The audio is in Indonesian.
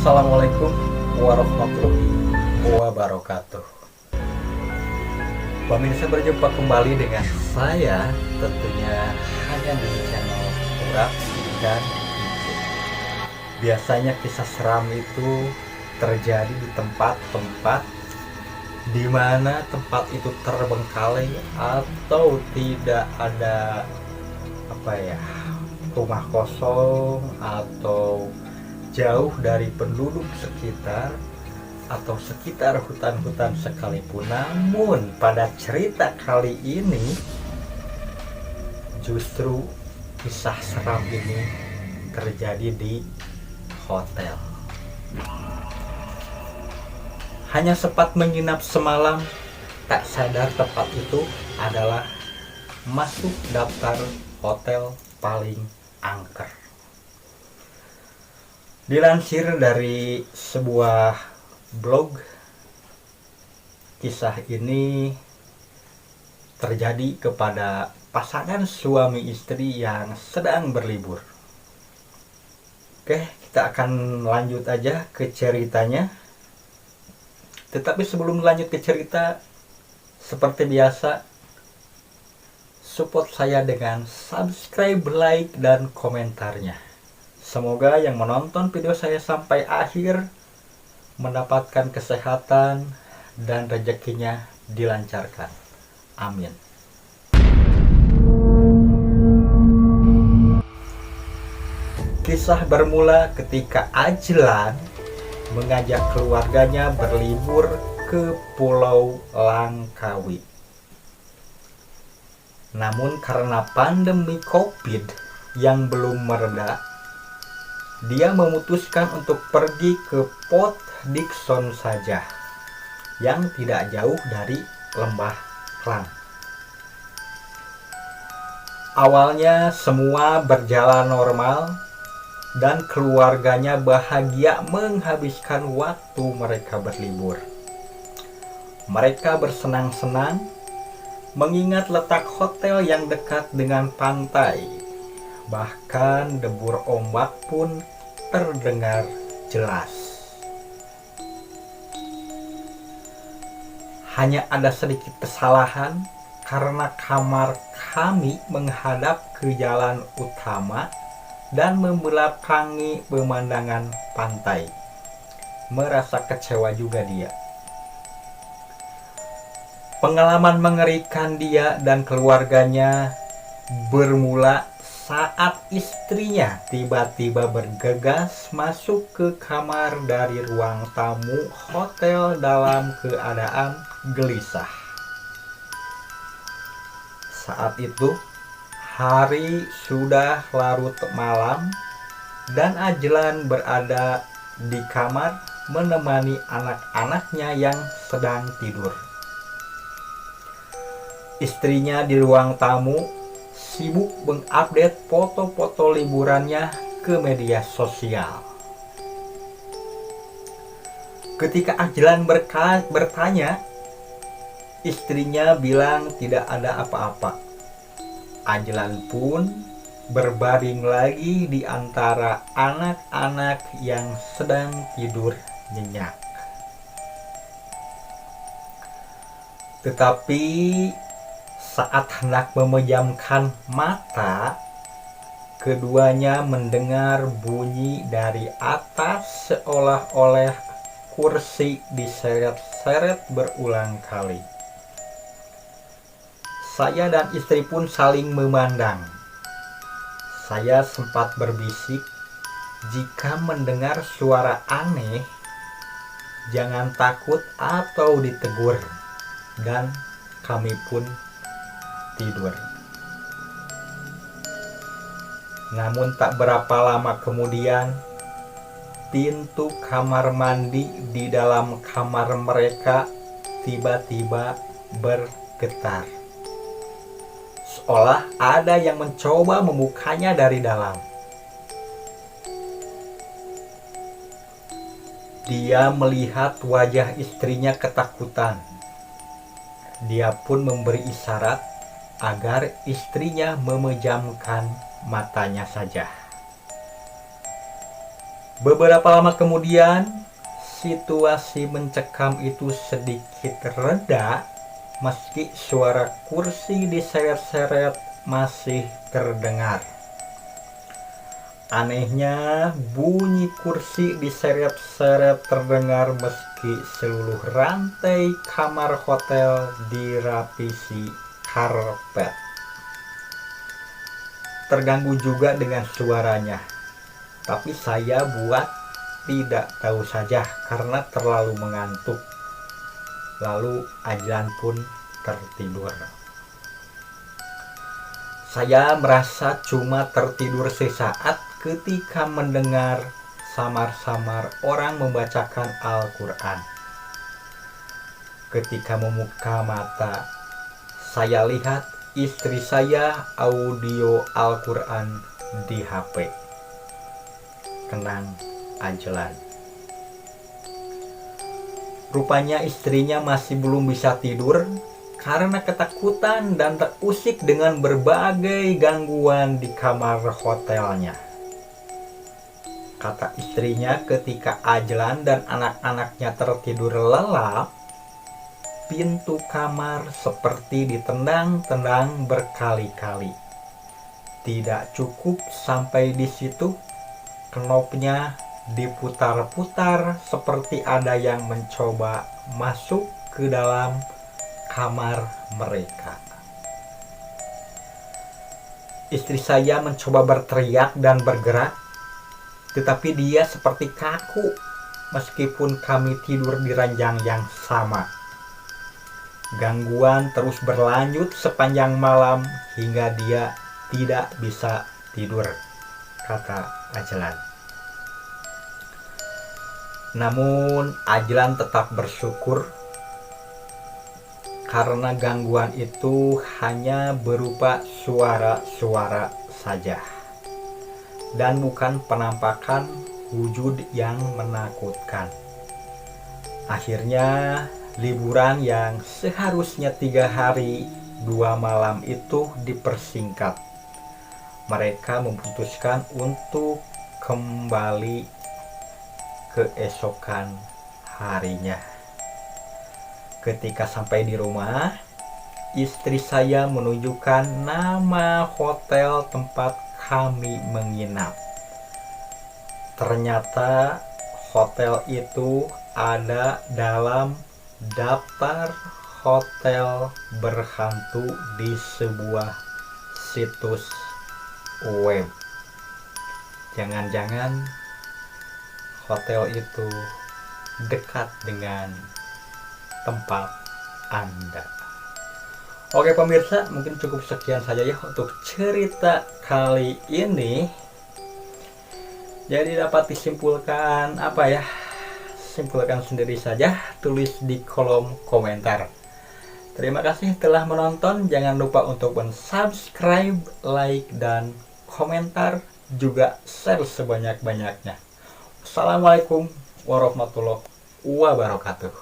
Assalamualaikum warahmatullahi wabarakatuh. Pemirsa, berjumpa kembali dengan saya tentunya hanya di channel Urak dan Icin. Biasanya kisah seram itu terjadi di tempat-tempat di mana tempat itu terbengkalai atau tidak ada rumah kosong atau jauh dari penduduk sekitar atau sekitar hutan-hutan sekalipun. Namun pada cerita kali ini justru kisah seram ini terjadi di hotel. Hanya sempat menginap semalam, tak sadar tempat itu adalah masuk daftar hotel paling angker. Dilansir dari sebuah blog, kisah ini terjadi kepada pasangan suami istri yang sedang berlibur. Oke, kita akan lanjut aja ke ceritanya. Tetapi sebelum lanjut ke cerita, seperti biasa, support saya dengan subscribe, like, dan komentarnya. Semoga yang menonton video saya sampai akhir mendapatkan kesehatan dan rezekinya dilancarkan. Amin. Kisah bermula ketika Ajlan mengajak keluarganya berlibur ke Pulau Langkawi. Namun karena pandemi COVID yang belum mereda, dia memutuskan untuk pergi ke Port Dickson saja, yang tidak jauh dari Lembah Klang. Awalnya semua berjalan normal dan keluarganya bahagia menghabiskan waktu mereka berlibur. Mereka bersenang-senang mengingat letak hotel yang dekat dengan pantai. Bahkan debur ombak pun terdengar jelas. Hanya ada sedikit kesalahan karena kamar kami menghadap ke jalan utama dan membelakangi pemandangan pantai. Merasa kecewa juga dia. Pengalaman mengerikan dia dan keluarganya bermula saat istrinya tiba-tiba bergegas masuk ke kamar dari ruang tamu hotel dalam keadaan gelisah. Saat itu hari sudah larut malam dan Ajlan berada di kamar menemani anak-anaknya yang sedang tidur. Istrinya di ruang tamu sibuk mengupdate foto-foto liburannya ke media sosial. Ketika Ajlan bertanya, istrinya bilang tidak ada apa-apa. Ajlan pun berbaring lagi di antara anak-anak yang sedang tidur nyenyak. Tetapi saat hendak memejamkan mata, keduanya mendengar bunyi dari atas seolah-olah kursi diseret-seret berulang kali. Saya dan istri pun saling memandang. Saya sempat berbisik, jika mendengar suara aneh, jangan takut atau ditegur, dan kami pun tidur. Namun tak berapa lama kemudian, pintu kamar mandi di dalam kamar mereka tiba-tiba bergetar. Seolah ada yang mencoba membukanya dari dalam. Dia melihat wajah istrinya ketakutan. Dia pun memberi isyarat agar istrinya memejamkan matanya saja. Beberapa lama kemudian, situasi mencekam itu sedikit reda, meski suara kursi diseret-seret masih terdengar. Anehnya, bunyi kursi diseret-seret terdengar meski seluruh rantai kamar hotel dirapisi karpet. Terganggu juga dengan suaranya, tapi saya buat tidak tahu saja karena terlalu mengantuk. Lalu Ajlan pun tertidur. Saya merasa cuma tertidur sesaat ketika mendengar samar-samar orang membacakan Al-Quran. Ketika membuka mata, saya lihat istri saya audio Al-Quran di HP. Kenang Ajlan. Rupanya istrinya masih belum bisa tidur karena ketakutan dan terusik dengan berbagai gangguan di kamar hotelnya. Kata istrinya, ketika Ajlan dan anak-anaknya tertidur lelap, pintu kamar seperti ditendang-tendang berkali-kali. Tidak cukup sampai di situ, knopnya diputar-putar seperti ada yang mencoba masuk ke dalam kamar mereka. Istri saya mencoba berteriak dan bergerak, tetapi dia seperti kaku meskipun kami tidur di ranjang yang sama. Gangguan terus berlanjut sepanjang malam hingga dia tidak bisa tidur, kata Ajlan. Namun Ajlan tetap bersyukur karena gangguan itu hanya berupa suara-suara saja dan bukan penampakan wujud yang menakutkan. Akhirnya liburan yang seharusnya 3 hari 2 malam itu dipersingkat. Mereka memutuskan untuk kembali keesokan harinya. Ketika sampai di rumah, istri saya menunjukkan nama hotel tempat kami menginap. Ternyata hotel itu ada dalam daftar hotel berhantu di sebuah situs web. Jangan-jangan hotel itu dekat dengan tempat Anda. Oke pemirsa, mungkin cukup sekian saja ya untuk cerita kali ini. Jadi dapat disimpulkan apa ya? Simpulkan sendiri saja, tulis di kolom komentar. Terima kasih telah menonton. Jangan lupa untuk subscribe, like, dan komentar. Juga share sebanyak-banyaknya. Assalamualaikum warahmatullahi wabarakatuh.